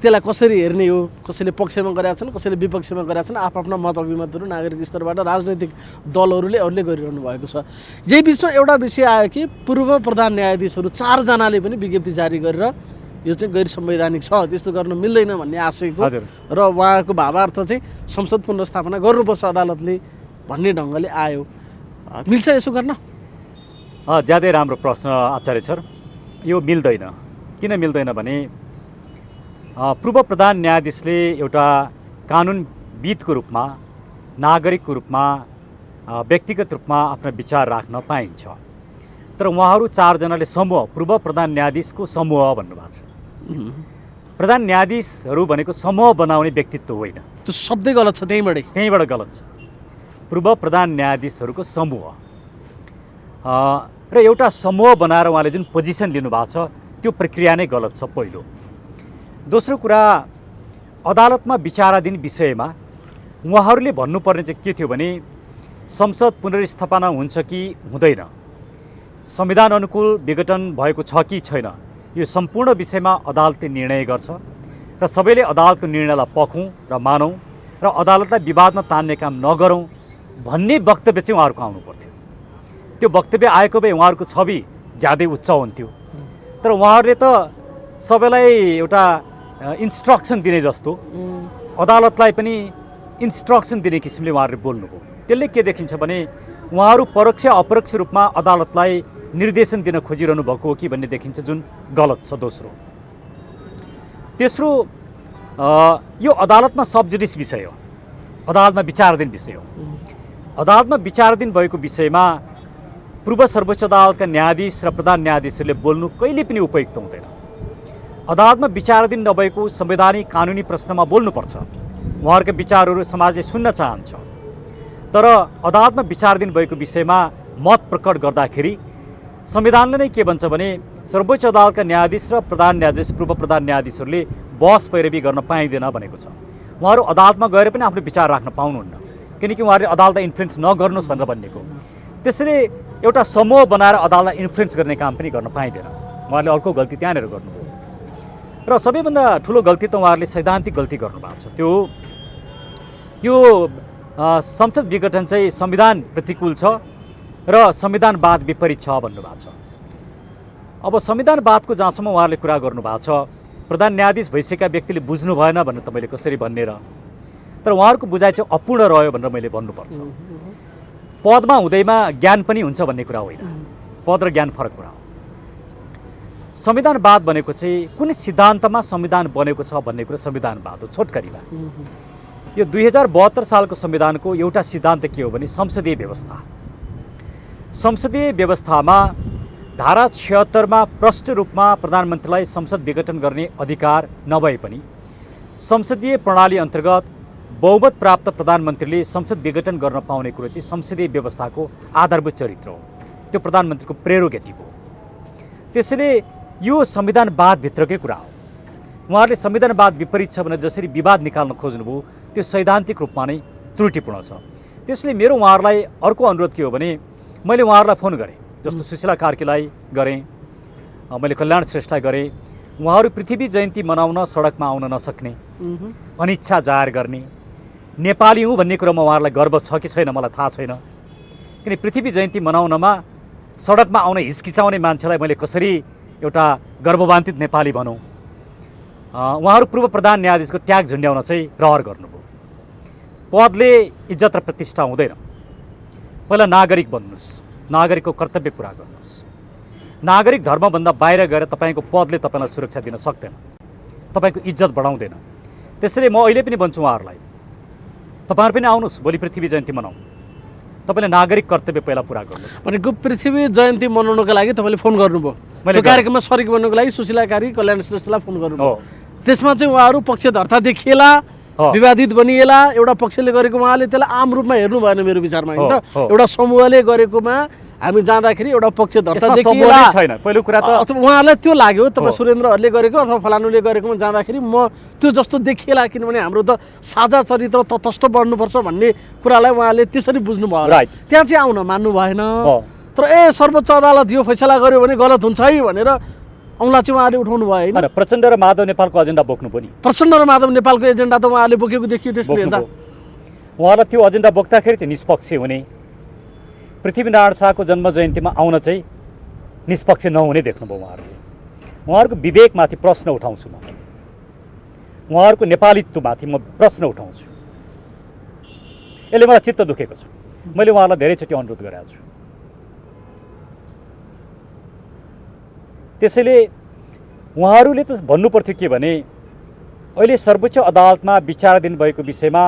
त्यसलाई कसरी हेर्ने हो, कसैले पक्षमा गरेका छन्, कसैले विपक्षमा गरेका छन्, आफ्ना मत अभिमतहरू नागरिक स्तरबाट राजनैतिक दलहरूले अरूले गरिरहनु भएको छ। यही बिचमा एउटा विषय आयो कि पूर्व प्रधान न्यायाधीशहरू 4 जनाले पनि विज्ञप्ति जारी गरेर यो चाहिँ गैर संवैधानिक छ, त्यस्तो गर्न मिल्दैन भन्ने आशयको र उहाँको भावार्थ चाहिँ संसद पुनर्स्थापना गर्नुपर्छ अदालतले भन्ने ढङ्गले आयो। मिल्छ यसो गर्न? ज्यादै राम्रो प्रश्न आचार्य सर। यो मिल्दैन। किन मिल्दैन भने पूर्व प्रधान न्यायाधीशले एउटा कानुनविदको रूपमा, नागरिकको रूपमा, व्यक्तिगत रूपमा आफ्नो विचार राख्न पाइन्छ। तर उहाँहरू 4 जनाले समूह, पूर्व प्रधान न्यायाधीशको समूह भन्नुभएको छ। प्रधान न्यायाधीशहरू भनेको समूह बनाउने व्यक्तित्व होइन। त्यो शब्दै गलत छ, त्यहीँबाट गलत छ। पूर्व प्रधान न्यायाधीशहरूको समूह र एउटा समूह बनाएर उहाँले जुन पोजिसन लिनुभएको छ त्यो प्रक्रिया नै गलत छ पहिलो। दोस्रो कुरा, अदालतमा विचाराधीन विषयमा उहाँहरूले भन्नुपर्ने चाहिँ के थियो भने संसद पुनर्स्थापना हुन्छ कि हुँदैन, संविधान अनुकूल विघटन भएको छ कि छैन, यो सम्पूर्ण विषयमा अदालतले निर्णय गर्छ र सबैले अदालतको निर्णयलाई पखौँ र मानौँ र अदालतलाई विवादमा तान्ने काम नगरौँ भन्ने वक्तव्य चाहिँ उहाँहरूको आउनु पर्थ्यो। त्यो वक्तव्य आएको भए उहाँहरूको छवि ज्यादै उच्च हुन्थ्यो। तर उहाँहरूले त सबैलाई एउटा इन्स्ट्रक्सन दिने जस्तो अदालतलाई पनि इन्स्ट्रक्सन दिने किसिमले उहाँहरूले बोल्नुभयो। त्यसले के देखिन्छ भने उहाँहरू परोक्ष अपरोक्ष रूपमा अदालतलाई निर्देशन दिन खोजिरहनु भएको हो कि भन्ने देखिन्छ, जुन गलत छ। दोस्रो, तेस्रो, यो अदालतमा सबजुडिस विषय हो, अदालतमा विचाराधीन विषय हो। अदालतमा विचाराधीन भएको विषयमा पूर्व सर्वोच्च अदालतका न्यायाधीश र प्रधान न्यायाधीशहरूले बोल्नु कहिले पनि उपयुक्त हुँदैन। अदालतमा विचाराधीन नभएको संवैधानिक कानुनी प्रश्नमा बोल्नुपर्छ। उहाँहरूका विचारहरू समाजले सुन्न चाहन्छ। तर अदालतमा विचाराधीन भएको विषयमा मत प्रकट गर्दाखेरि संविधानले नै के भन्छ भने सर्वोच्च अदालतका न्यायाधीश र प्रधान न्यायाधीश, पूर्व प्रधान न्यायाधीशहरूले बहस पैरवी गर्न पाइँदैन भनेको छ। उहाँहरू अदालतमा गएर पनि आफ्नो विचार राख्न पाउनुहुन्न, किनकि उहाँहरूले अदालतलाई इन्फ्लुएन्स नगर्नुहोस् भनेर भनिएको। त्यसैले एउटा समूह बनाएर अदालतलाई इन्फ्लुएन्स गर्ने काम पनि गर्न पाइँदैन। उहाँहरूले अर्को गल्ती त्यहाँनिर गर्नुभयो। र सबैभन्दा ठुलो गल्ती त उहाँहरूले सैद्धान्तिक गल्ती गर्नुभएको छ। त्यो यो संसद विघटन चाहिँ संविधान प्रतिकूल छ र संविधानवाद विपरीत छ भन्नुभएको छ। अब संविधानवादको जहाँसम्म उहाँहरूले कुरा गर्नुभएको छ, प्रधान न्यायाधीश भइसकेका व्यक्तिले बुझ्नु भएन भनेर त मैले कसरी भन्ने र। तर उहाँहरूको बुझाइ चाहिँ अपूर्ण रह्यो भनेर मैले भन्नुपर्छ। पदमा हुँदैमा ज्ञान पनि हुन्छ भन्ने कुरा होइन, पद र ज्ञान फरक कुरा हो। संविधानवाद भनेको चाहिँ कुन सिद्धान्तमा संविधान बनेको छ भन्ने कुरा संविधानवाद हो, छोटकरीमा। यो 2072 सालको संविधानको एउटा सिद्धान्त के हो भने संसदीय व्यवस्था। संसदीय व्यवस्थामा धारा 76मा प्रष्ट रूपमा प्रधानमन्त्रीलाई संसद विघटन गर्ने अधिकार नभए पनि संसदीय प्रणाली अन्तर्गत बहुमत प्राप्त प्रधानमन्त्रीले संसद विघटन गर्न पाउने कुरो चाहिँ संसदीय व्यवस्थाको आधारभूत चरित्र हो, त्यो प्रधानमन्त्रीको प्रेरोगेटिभ हो। त्यसैले यो संविधानवादभित्रकै कुरा हो। उहाँहरूले संविधानवाद विपरीत छ भनेर जसरी विवाद निकाल्न खोज्नुभयो त्यो सैद्धान्तिक रूपमा नै त्रुटिपूर्ण छ। त्यसले मेरो उहाँहरूलाई अर्को अनुरोध के हो भने मैले उहाँहरूलाई फोन गरेँ, जस्तो सुशीला कार्कीलाई गरेँ, मैले कल्याण श्रेष्ठलाई गरेँ। उहाँहरू पृथ्वी जयन्ती मनाउन सडकमा आउन नसक्ने, अनिच्छा जाहेर गर्ने, नेपाली हुँ भन्ने कुरोमा उहाँहरूलाई गर्व छ कि छैन मलाई थाहा छैन। किन पृथ्वी जयन्ती मनाउनमा सडकमा आउन हिचकिचाउने मान्छेलाई मैले कसरी एउटा गर्ववान्वित नेपाली भनौँ। उहाँहरू पूर्व प्रधान न्यायाधीशको ट्याग झुन्ड्याउन चाहिँ रहर गर्नुभयो। पदले इज्जत र प्रतिष्ठा हुँदैन। पहिला नागरिक बन्नुहोस्, नागरिकको कर्तव्य पुरा गर्नुहोस्। नागरिक धर्मभन्दा बाहिर गएर तपाईँको पदले तपाईँलाई सुरक्षा दिन सक्दैन, तपाईँको इज्जत बढाउँदैन। त्यसैले म अहिले पनि भन्छु उहाँहरूलाई, तपाईँहरू पनि आउनुहोस्, भोलि पृथ्वी जयन्ती मनाउँ। तपाईँले नागरिक कर्तव्य पहिला पुरा गर्नुहोस्। भनेको पृथ्वी जयन्ती मनाउनको लागि तपाईँले फोन गर्नुभयो, त्यो कार्यक्रममा सरिक बन्नुको लागि सुशीला कार्की कल्याण श्रेष्ठलाई फोन गर्नुभयो। त्यसमा चाहिँ उहाँहरू पक्षधर्ता देखिएला, विवादित बनिएला। एउटा पक्षले गरेको उहाँले त्यसलाई आम रूपमा हेर्नु भएन मेरो विचारमा होइन त। एउटा समूहले गरेकोमा हामी जाँदाखेरि एउटा पक्षधर्ता देखिएला छैन। पहिलो कुरा त अथवा उहाँलाई त्यो लाग्यो तपाईँ सुरेन्द्रहरूले गरेको अथवा फलानुले गरेकोमा जाँदाखेरि म त्यो जस्तो देखिएला, किनभने हाम्रो त साझा चरित्र तटस्थ बढ्नुपर्छ भन्ने कुरालाई उहाँले त्यसरी बुझ्नुभयो। त्यहाँ चाहिँ आउन मान्नु भएन। तर सर्वोच्च अदालत यो फैसला गर्यो भने गलत हुन्छ है भनेर औँला चाहिँ उहाँले उठाउनु भयो होइन। प्रचण्ड र माधव नेपालको एजेन्डा बोक्नु पनि, प्रचण्ड र माधव नेपालको एजेन्डा त उहाँले बोकेको देखियो। त्यसले हेर्दा उहाँलाई त्यो एजेन्डा बोक्दाखेरि चाहिँ निष्पक्ष हुने, पृथ्वीनारायण शाहको जन्म जयन्तीमा आउन चाहिँ निष्पक्ष नहुने देख्नुभयो उहाँहरूले। उहाँहरूको विवेकमाथि प्रश्न उठाउँछु म, उहाँहरूको नेपालीत्वमाथि म प्रश्न उठाउँछु। यसले मलाई चित्त दुखेको छ। मैले उहाँलाई धेरैचोटि अनुरोध गरेको छु। त्यसैले उहाँहरूले त भन्नुपर्थ्यो के भने अहिले सर्वोच्च अदालतमा विचाराधीन भएको विषयमा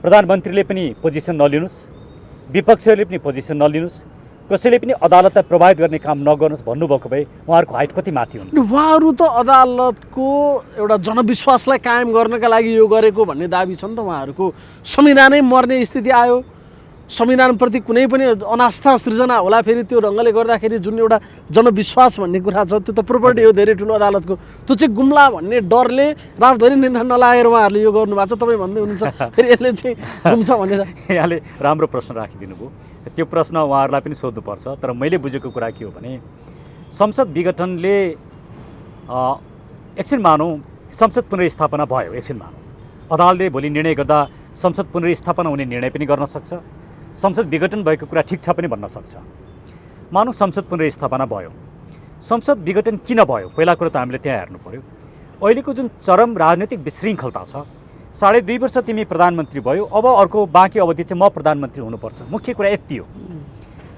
प्रधानमन्त्रीले पनि पोजिसन नलिनुहोस्, विपक्षहरूले पनि पोजिसन नलिनुहोस्, कसैले पनि अदालतलाई प्रभावित गर्ने काम नगर्नुहोस् भन्नुभएको भए उहाँहरूको हाइट कति माथि हुनु। उहाँहरू त अदालतको एउटा जनविश्वासलाई कायम गर्नका लागि यो गरेको भन्ने दाबी छ नि त उहाँहरूको। संविधानै मर्ने स्थिति आयो, संविधानप्रति कुनै पनि अनास्था सृजना होला फेरि त्यो ढङ्गले गर्दाखेरि जुन एउटा जनविश्वास भन्ने कुरा छ त्यो त प्रोपर्टी हो धेरै ठुलो अदालतको, त्यो चाहिँ गुम्ला भन्ने डरले रातभरि निन्द्रा नलागेर उहाँहरूले यो गर्नुभएको छ। तपाईँ भन्दै हुनुहुन्छ फेरि यसले चाहिँ गुम्छ भनेर। यहाँले राम्रो प्रश्न राखिदिनु भयो। त्यो प्रश्न उहाँहरूलाई पनि सोध्नुपर्छ। तर मैले बुझेको कुरा के हो भने संसद विघटनले एकछिन मानौँ संसद पुनर्स्थापना भयो, एकछिन मानौँ अदालतले भोलि निर्णय गर्दा संसद पुनर्स्थापना हुने निर्णय पनि गर्न सक्छ, संसद विघटन भएको कुरा ठिक छ पनि भन्न सक्छ। मानौँ संसद पुनर्स्थापना भयो, संसद विघटन किन भयो पहिला कुरो त हामीले त्यहाँ हेर्नु पर्यो। अहिलेको जुन चरम राजनीतिक विशृङ्खलता छ, 2.5 वर्ष तिमी प्रधानमन्त्री भयो, अब अर्को बाँकी अवधि चाहिँ म प्रधानमन्त्री हुनुपर्छ। मुख्य कुरा यति हो,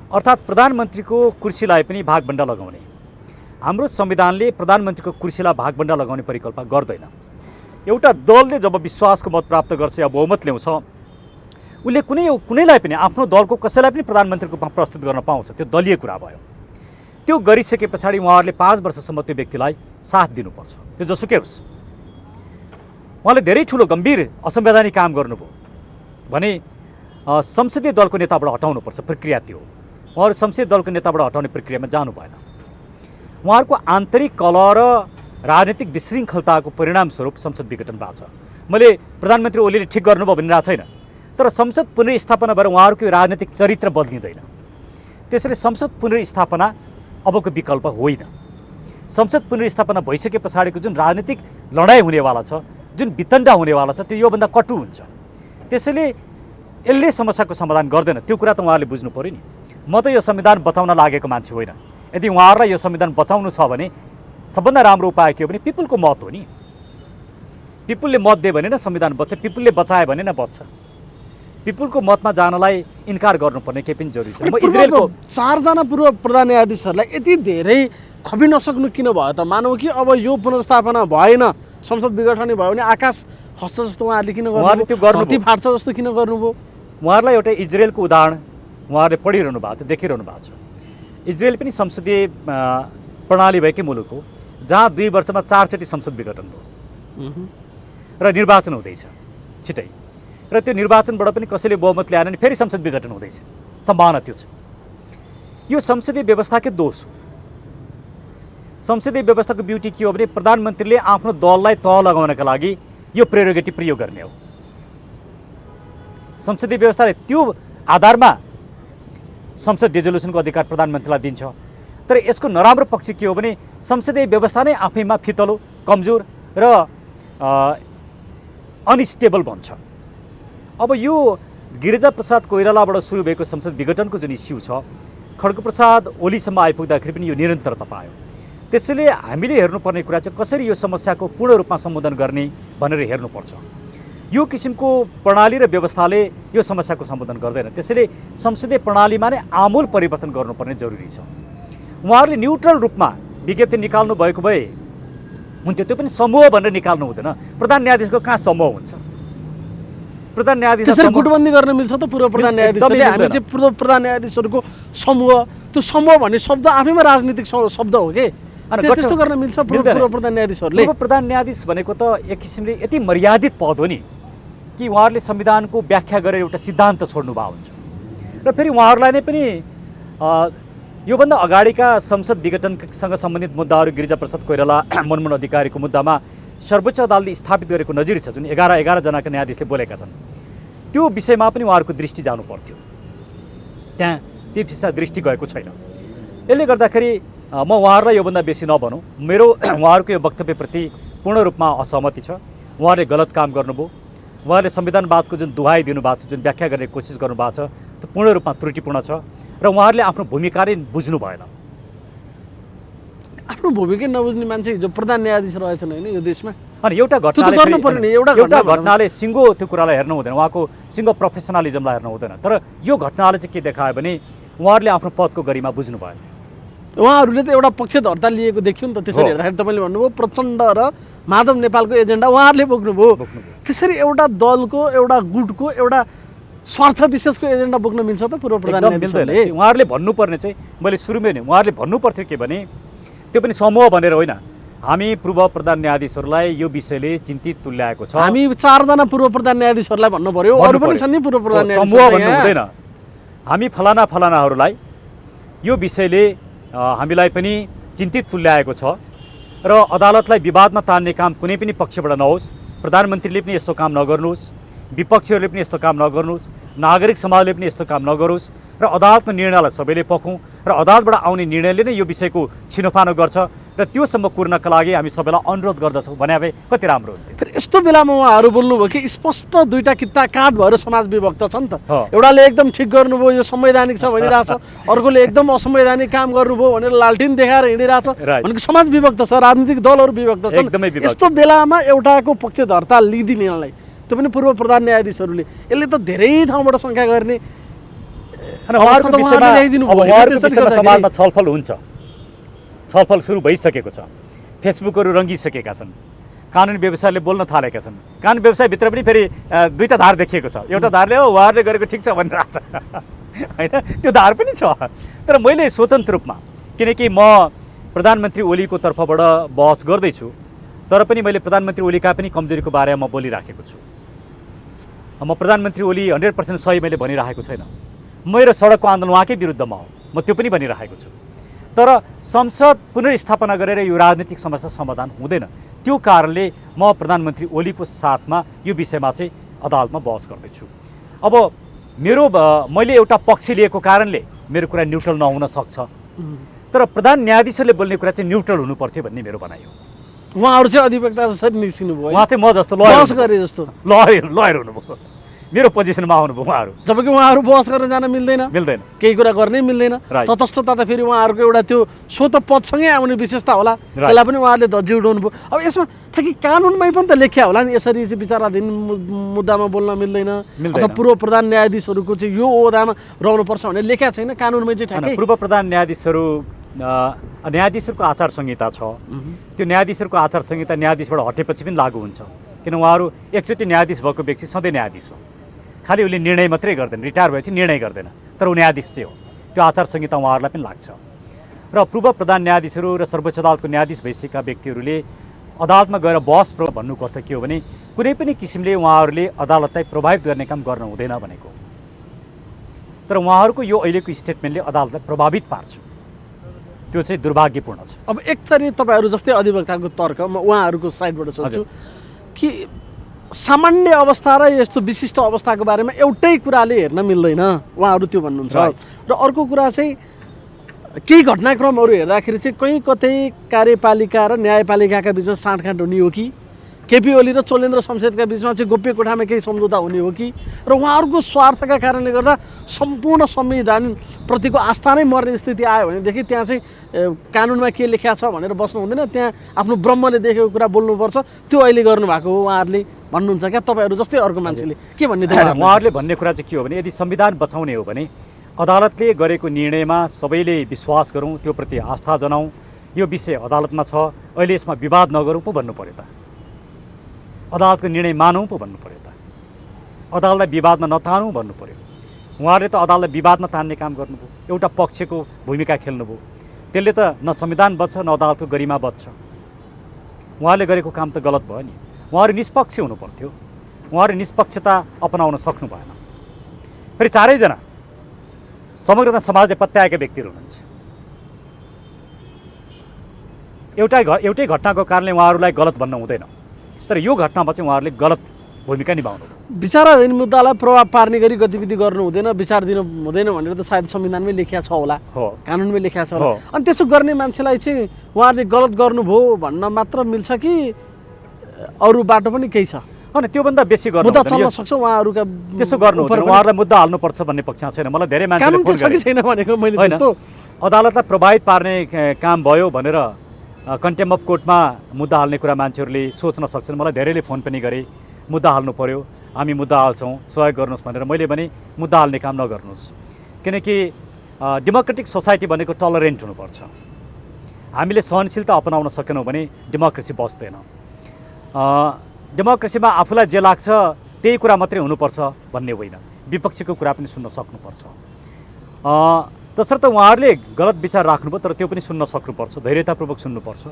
अर्थात् प्रधानमन्त्रीको कुर्सीलाई पनि भागबन्डा लगाउने। हाम्रो संविधानले प्रधानमन्त्रीको कुर्सीलाई भागबन्डा लगाउने परिकल्पना गर्दैन। एउटा दलले जब विश्वासको मत प्राप्त गर्छ या बहुमत ल्याउँछ, उसले कुनैलाई पनि आफ्नो दलको कसैलाई पनि प्रधानमन्त्रीको रूपमा प्रस्तुत गर्न पाउँछ। त्यो दलीय कुरा भयो। त्यो गरिसके पछाडि उहाँहरूले 5 वर्षसम्म त्यो व्यक्तिलाई साथ दिनुपर्छ, त्यो जसुकै होस्। उहाँले धेरै ठुलो गम्भीर असंवैधानिक काम गर्नुभयो भने संसदीय दलको नेताबाट हटाउनुपर्छ, प्रक्रिया त्यो हो। उहाँहरू संसदीय दलको नेताबाट हटाउने प्रक्रियामा जानु भएन। उहाँहरूको आन्तरिक कलह र राजनीतिक विशृङ्खलताको परिणामस्वरूप संसद विघटन भएको छ। मैले प्रधानमन्त्री ओलीले ठिक गर्नुभयो भनिरहेको छैन, तर संसद पुनर्स्थापना भएर उहाँहरूको राजनीतिक चरित्र बदलिँदैन। त्यसैले संसद पुनर्स्थापना अबको विकल्प होइन। संसद पुनर्स्थापना भइसके पछाडिको जुन राजनीतिक लडाइँ हुनेवाला छ, जुन वितण्डा हुनेवाला छ, त्यो योभन्दा कटु हुन्छ। त्यसैले यसले समस्याको समाधान गर्दैन, त्यो कुरा त उहाँहरूले बुझ्नु पऱ्यो नि। म त यो संविधान बचाउन लागेको मान्छे होइन। यदि उहाँहरूलाई यो संविधान बचाउनु छ भने सबभन्दा राम्रो उपाय के हो भने पिपुलको मत हो नि। पिपुलले मत दियो भने न संविधान बच्छ, पिपुलले बचायो भने न बच्छ। पिपुलको मतमा जानलाई इन्कार गर्नुपर्ने केही पनि जरुरी छैन। म इजरायलको 4 जना पूर्व प्रधान न्यायाधीशहरूलाई यति धेरै खपि नसक्नु किन भयो त? मानौ कि अब यो पुनर्स्थापना भएन, संसद विघटन भयो भने आकाश हस्छ जस्तो उहाँहरूले किन गर्नु, धरती फाट्छ जस्तो किन गर्नुभयो? उहाँहरूलाई एउटा इजरायलको उदाहरण उहाँहरूले पढिरहनु भएको छ, देखिरहनु भएको छ। इजरायल पनि संसदीय प्रणाली भएकै मुलुक हो, जहाँ 2 वर्षमा 4 चोटि संसद विघटन भयो र निर्वाचन हुँदैछ छिटै। र त्यो निर्वाचनबाट पनि कसैले बहुमत ल्याएन भने फेरि संसद विघटन हुँदैछ, सम्भावना त्यो छ। यो संसदीय व्यवस्थाकै दोष हो। संसदीय व्यवस्थाको ब्युटी के हो भने प्रधानमन्त्रीले आफ्नो दललाई तह लगाउनका लागि यो प्रेरोगेटिभ प्रयोग गर्ने हो। संसदीय व्यवस्थाले त्यो आधारमा संसद डिजोल्युसनको अधिकार प्रधानमन्त्रीलाई दिन्छ। तर यसको नराम्रो पक्ष के हो भने संसदीय व्यवस्था नै आफैमा फितलो, कमजोर र अनस्टेबल बन्छ। अब यो गिरिजाप्रसाद कोइरालाबाट सुरु भएको संसद विघटनको जुन इस्यु छ, खड्गप्रसाद ओलीसम्म आइपुग्दाखेरि पनि यो निरन्तरता पायो। त्यसैले हामीले हेर्नुपर्ने कुरा चाहिँ कसरी यो समस्याको पूर्ण रूपमा सम्बोधन गर्ने भनेर हेर्नुपर्छ। यो किसिमको प्रणाली र व्यवस्थाले यो समस्याको सम्बोधन गर्दैन। त्यसैले संसदीय प्रणालीमा नै आमूल परिवर्तन गर्नुपर्ने जरुरी छ। उहाँहरूले न्युट्रल रूपमा विज्ञप्ति निकाल्नु भएको भए हुन्थ्यो, त्यो पनि समूह भनेर निकाल्नु हुँदैन। प्रधान न्यायाधीशको कहाँ समूह हुन्छ? प्रधान न्यायाधीश त्यसरी गुटबन्दी गर्न मिल्छ त पूर्व प्रधान न्यायाधीशले? हामी चाहिँ पूर्व प्रधान न्यायाधीशहरूको समूह, त्यो समूह भन्ने शब्द आफैमा राजनीतिक शब्द हो के? त्यस्तो गर्न मिल्छ पूर्व प्रधान न्यायाधीशहरूले? पूर्व प्रधान न्यायाधीश भनेको त एक किसिमले यति मर्यादित पद हो नि कि उहाँहरूले संविधानको व्याख्या गरेर एउटा सिद्धान्त छोड्नु भएको हुन्छ। र फेरि उहाँहरूलाई नै पनि योभन्दा अगाडिका संसद विघटनसँग सम्बन्धित मुद्दाहरू गिरिजाप्रसाद कोइराला, मनमोहन अधिकारीको मुद्दामा सर्वोच्च अदालतले स्थापित गरेको नजिर छ, जुन 11 जनाका न्यायाधीशले बोलेका छन्, त्यो विषयमा पनि उहाँहरूको दृष्टि जानु पर्थ्यो। त्यहाँ त्यो विषयमा दृष्टि गएको छैन। यसले गर्दाखेरि म उहाँहरूलाई योभन्दा बेसी नभनौँ, मेरो उहाँहरूको यो वक्तव्यप्रति पूर्ण रूपमा असहमति छ। उहाँहरूले गलत काम गर्नुभयो। उहाँहरूले संविधानवादको जुन दुहाई दिनुभएको छ, जुन व्याख्या गर्ने कोसिस गर्नुभएको छ, त्यो पूर्ण रूपमा त्रुटिपूर्ण छ र उहाँहरूले आफ्नो भूमिका नै बुझ्नु भएन। आफ्नो भूमिका नबुझ्ने मान्छे जो प्रधान न्यायाधीश रहेछन् होइन यो देशमा, अनि एउटा घटनाले सिङ्गो त्यो कुरालाई हेर्नु हुँदैन, उहाँको सिङ्गो प्रोफेसनलिजमलाई हेर्नु हुँदैन। तर यो घटनाले चाहिँ के देखायो भने उहाँहरूले आफ्नो पदको गरिमा बुझ्नु भएन। उहाँहरूले त एउटा पक्षधर्ता लिएको देखियो नि त। त्यसरी हेर्दाखेरि तपाईँले भन्नुभयो प्रचण्ड र माधव नेपालको एजेन्डा उहाँहरूले बोक्नुभयो। त्यसरी एउटा दलको, एउटा गुटको, एउटा स्वार्थ विशेषको एजेन्डा बोक्न मिल्छ त पूर्व प्रधान न्यायाधीशले? उहाँहरूले भन्नुपर्ने चाहिँ मैले सुरुमै नै उहाँहरूले भन्नुपर्थ्यो के भने त्यो पनि समूह भनेर होइन, हामी पूर्व प्रधान न्यायाधीशहरूलाई यो विषयले चिन्तित तुल्याएको छ। हामी 4 जना पूर्व प्रधान न्यायाधीशहरूलाई भन्नु पर्यो, अरू पनि छन् नि पूर्व प्रधान न्यायाधीश। समूह भन्नु हुँदैन। हामी फलानाहरूलाई यो विषयले हामीलाई पनि चिन्तित तुल्याएको छ र अदालतलाई विवादमा तान्ने काम कुनै पनि पक्षबाट नहोस्, प्रधानमन्त्रीले पनि यस्तो काम नगर्नुहोस्, विपक्षीहरूले पनि यस्तो काम नगर्नुहोस्, नागरिक समाजले पनि यस्तो काम नगरोस् र अदालतको निर्णयलाई सबैले पखौँ र अदालतबाट आउने निर्णयले नै यो विषयको छिनोफानो गर्छ र त्योसम्म कुर्नका लागि हामी सबैलाई अनुरोध गर्दछौँ भने भए कति राम्रो हुन्थ्यो। फेरि यस्तो बेलामा उहाँहरू बोल्नुभयो कि स्पष्ट दुईटा किता काट भएर समाज विभक्त छ नि त। एउटाले एकदम ठिक गर्नुभयो, यो संवैधानिक छ भनिरहेछ, अर्कोले एकदम असंवैधानिक काम गर्नुभयो भनेर लालटिन देखाएर हिँडिरहेछ भनेको समाज विभक्त छ, राजनीतिक दलहरू विभक्त छन्। यस्तो बेलामा एउटाको पक्षधर्ता लिदिनेलाई, त्यो पनि पूर्व प्रधान न्यायाधीशहरूले, यसले त धेरै ठाउँबाट शङ्का गर्ने। समाजमा छलफल हुन्छ, छलफल सुरु भइसकेको छ, फेसबुकहरू रङ्गिसकेका छन्, कानुनी व्यवसायले बोल्न थालेका छन्। कानुनी व्यवसायभित्र पनि फेरि दुईटा धार देखिएको छ। एउटा धारले हो उहाँहरूले गरेको ठिक छ भनिरहेछ होइन, त्यो धार पनि छ। तर मैले स्वतन्त्र रूपमा, किनकि म प्रधानमन्त्री ओलीको तर्फबाट बहस गर्दैछु, तर पनि मैले प्रधानमन्त्री ओलीका पनि कमजोरीको बारेमा म बोलिराखेको छु। म प्रधानमन्त्री ओली 100% सही मैले भनिरहेको छैन। मेरो सडकको आन्दोलन उहाँकै विरुद्धमा हो, म त्यो पनि भनिरहेको छु। तर संसद पुनर्स्थापना गरेर यो राजनीतिक समस्या समाधान हुँदैन। त्यो कारणले म प्रधानमन्त्री ओलीको साथमा यो विषयमा चाहिँ अदालतमा बहस गर्दैछु। अब मैले एउटा पक्ष लिएको कारणले मेरो कुरा न्युट्रल नहुन सक्छ, तर प्रधान न्यायाधीशले बोल्ने कुरा चाहिँ न्युट्रल हुनुपर्थ्यो भन्ने मेरो भनाइ हो। उहाँहरू चाहिँ अधिवक्ता जसरी निस्किनु भयो, उहाँ चाहिँ म जस्तो बहस गरे जस्तो लयर हुनुभयो, मेरो पोजिसनमा आउनुभयो उहाँहरू। जबकि उहाँहरू बहस गर्न जान मिल्दैन, केही कुरा गर्नै मिल्दैन। तटस्थता त फेरि उहाँहरूको एउटा त्यो स्वत पदसँगै आउने विशेषता होला, त्यसलाई पनि उहाँहरूले धज्जी उडाउनु भयो। अब यसमा ताकि कानुनमै पनि त लेख्या होला नि, यसरी चाहिँ विचाराधीन मुद्दामा बोल्न मिल्दैन, अथवा पूर्व प्रधान न्यायाधीशहरूको चाहिँ यो ओहदामा रहनुपर्छ भनेर लेख्या छैन कानुनमै चाहिँ ठ्याक्कै। पूर्व प्रधान न्यायाधीशहरूको आचार संहिता छ, त्यो न्यायाधीशहरूको आचार संहिता न्यायाधीशबाट हटेपछि पनि लागू हुन्छ, किन उहाँहरू एकचोटि न्यायाधीश भएको व्यक्ति सधैँ न्यायाधीश हो। खालि उसले निर्णय मात्रै गर्दैन, रिटायर भएपछि निर्णय गर्दैन, तर ऊ न्यायाधीश चाहिँ हो। त्यो आचार संहिता उहाँहरूलाई पनि लाग्छ। र पूर्व प्रधान न्यायाधीशहरू र सर्वोच्च अदालतको न्यायाधीश भइसकेका व्यक्तिहरूले अदालतमा गएर बहस भन्नुको अर्थ के हो भने कुनै पनि किसिमले उहाँहरूले अदालतलाई प्रभावित गर्ने काम गर्न हुँदैन भनेको। तर उहाँहरूको यो अहिलेको स्टेटमेन्टले अदालतलाई प्रभावित पार्छ, त्यो चाहिँ दुर्भाग्यपूर्ण छ। अब एक थरी तपाईँहरू जस्तै अधिवक्ताको तर्क, म उहाँहरूको साइडबाट सोध्छु कि सामान्य अवस्था र यस्तो विशिष्ट अवस्थाको बारेमा एउटै कुराले हेर्न मिल्दैन, उहाँहरू त्यो भन्नुहुन्छ। र अर्को कुरा चाहिँ केही घटनाक्रमहरू हेर्दाखेरि चाहिँ कहीँ कतै कार्यपालिका र न्यायपालिकाका बिचमा साँठगाँठ हुने हो कि, केपी ओली र चोलेन्द्र शमशेरका बिचमा चाहिँ गोप्य कोठामा केही सम्झौता हुने हो कि, र उहाँहरूको स्वार्थका कारणले गर्दा सम्पूर्ण संविधानप्रतिको आस्था नै मर्ने स्थिति आयो भनेदेखि त्यहाँ चाहिँ कानुनमा के लेख्या छ भनेर बस्नु हुँदैन, त्यहाँ आफ्नो ब्रह्मले देखेको कुरा बोल्नुपर्छ। त्यो अहिले गर्नुभएको हो उहाँहरूले भन्नुहुन्छ क्या? तपाईँहरू जस्तै अर्को मान्छेले के भन्ने? उहाँहरूले भन्ने कुरा चाहिँ के हो भने यदि संविधान बचाउने हो भने अदालतले गरेको निर्णयमा सबैले विश्वास गरौँ, त्यो प्रति आस्था जनाउँ, यो विषय अदालतमा छ, अहिले यसमा विवाद नगरौँ पो भन्नु पऱ्यो त, अदालतको निर्णय मानौँ पो भन्नु पऱ्यो त। अदालतलाई विवादमा नतानौँ भन्नु पर्यो। उहाँहरूले त अदालतलाई विवादमा तान्ने काम गर्नुभयो, एउटा पक्षको भूमिका खेल्नुभयो। त्यसले त न संविधान बच्छ न अदालतको गरिमा बच्छ। उहाँले गरेको काम त गलत भयो नि। उहाँहरू निष्पक्ष हुनु पर्थ्यो, उहाँहरू निष्पक्षता अपनाउन सक्नु भएन। फेरि चारैजना समग्र समाजले पत्याएका व्यक्तिहरू हुनुहुन्छ। एउटै घटनाको कारणले उहाँहरूलाई गलत भन्न हुँदैन, तर यो घटनामा चाहिँ उहाँहरूले गलत भूमिका निभाउनु। विचाराधीन मुद्दालाई प्रभाव पार्ने गरी गतिविधि गर्नु हुँदैन, विचार दिनु हुँदैन भनेर त सायद संविधानमै लेखिया छ होला, कानुनमै लेखिया छ होला। अनि त्यसो गर्ने मान्छेलाई चाहिँ उहाँहरूले गलत गर्नुभयो भन्न मात्र मिल्छ कि अरू बाटो पनि केही छ? होइन, त्योभन्दा बेसी गर्नु मुद्दा चल्न सक्छ उहाँहरूका, त्यसो गर्नु उहाँहरूलाई मुद्दा हाल्नुपर्छ भन्ने पक्षमा छैन। मलाई धेरै मान्छेले फोन छ कि छैन भनेको मैले त्यस्तो अदालतलाई प्रभावित पार्ने काम भयो भनेर कन्टेम्प अफ कोर्टमा मुद्दा हाल्ने कुरा मान्छेहरूले सोच्न सक्छन्। मलाई धेरैले फोन पनि गरे, मुद्दा हाल्नु पर्यो, हामी मुद्दा हाल्छौँ, सहयोग गर्नुहोस् भनेर। मैले भने मुद्दा हाल्ने काम नगर्नुहोस्, किनकि डेमोक्रेटिक सोसाइटी भनेको टलरेन्ट हुनुपर्छ। हामीले सहनशीलता अपनाउन सकेनौँ भने डेमोक्रेसी बस्दैन। डेमोक्रेसीमा आफूलाई जे लाग्छ त्यही कुरा मात्रै हुनुपर्छ भन्ने होइन, विपक्षीको कुरा पनि सुन्न सक्नुपर्छ। तसर्थ उहाँहरूले गलत विचार राख्नुभयो, तर त्यो पनि सुन्न सक्नुपर्छ, धैर्यतापूर्वक सुन्नुपर्छ।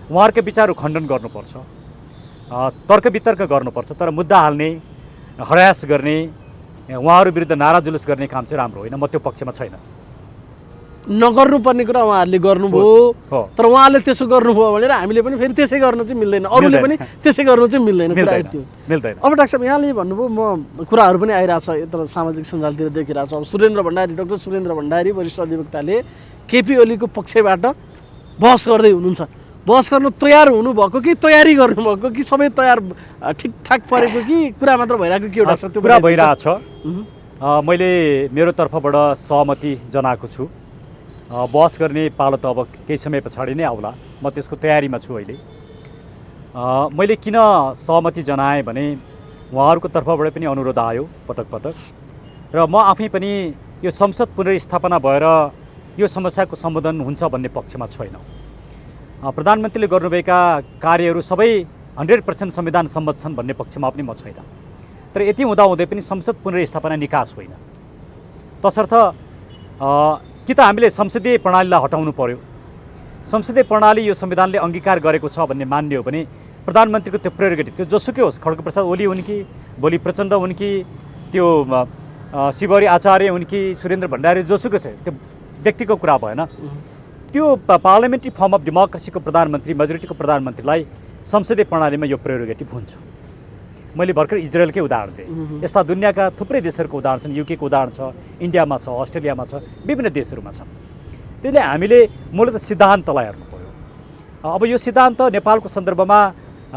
उहाँहरूकै विचारहरू खण्डन गर्नुपर्छ, तर्क वितर्क गर्नुपर्छ। तर मुद्दा हाल्ने, हरास गर्ने, उहाँहरू विरुद्ध नारा जुलुस गर्ने काम चाहिँ राम्रो होइन। म त्यो पक्षमा छैन। नगर्नुपर्ने कुरा उहाँहरूले गर्नुभयो, तर उहाँले त्यसो गर्नुभयो भनेर हामीले पनि फेरि त्यसै गर्नु चाहिँ मिल्दैन, अरूले पनि त्यसै गर्नु चाहिँ मिल्दैन। मिल्दैन। अब डाक्टर साहब यहाँले भन्नुभयो, म कुराहरू पनि आइरहेछ यता सामाजिक सञ्जालतिर देखिरहेछ। अब सुरेन्द्र भण्डारी, डाक्टर सुरेन्द्र भण्डारी वरिष्ठ अधिवक्ताले केपी ओलीको पक्षबाट बहस गर्दै हुनुहुन्छ। बहस गर्नु तयार हुनुभएको कि तयारी गर्नुभएको कि सबै तयार ठिकठाक परेको कि कुरा मात्र भइरहेको के हो डाक्टर? त्यो कुरा भइरहेछ। मैले मेरो तर्फबाट सहमति जनाएको छु। बहस गर्ने पालो त अब केही समय पछाडि नै आउला, म त्यसको तयारीमा छु अहिले। मैले किन सहमति जनाएँ भने उहाँहरूको तर्फबाट पनि अनुरोध आयो पटक पटक, र म आफै पनि यो संसद पुनर्स्थापना भएर यो समस्याको सम्बोधन हुन्छ भन्ने पक्षमा छैन। प्रधानमन्त्रीले गर्नुभएका कार्यहरू सबै 100% संविधान सम्मत छन् भन्ने पक्षमा पनि म छैन। तर यति हुँदाहुँदै पनि संसद पुनर्स्थापना निकास होइन। तसर्थ कि त हामीले संसदीय प्रणालीलाई हटाउनु पर्यो। संसदीय प्रणाली यो संविधानले अङ्गीकार गरेको छ भन्ने मान्ने हो भने प्रधानमन्त्रीको त्यो प्रेरोगेटिभ, त्यो जोसुकै होस्, खड्गप्रसाद ओली हुन् कि भोलि प्रचण्ड हुन् कि त्यो शिवहरी आचार्य हुन् कि सुरेन्द्र भण्डारी, जोसुकै छ, त्यो व्यक्तिको कुरा भएन। त्यो पार्लियामेन्ट्री फर्म अफ डेमोक्रेसीको प्रधानमन्त्री, मेजोरिटीको प्रधानमन्त्रीलाई संसदीय प्रणालीमा यो प्रेरोगेटिभ हुन्छ। मैले भर्खर इजरायलकै उदाहरण दिएँ। यस्ता दुनियाँका थुप्रै देशहरूको उदाहरण छन्, युकेको उदाहरण छ, इन्डियामा छ, अस्ट्रेलियामा छ, विभिन्न देशहरूमा छ। त्यसले हामीले मूलत सिद्धान्तलाई हेर्नु पर्यो। अब यो सिद्धान्त नेपालको सन्दर्भमा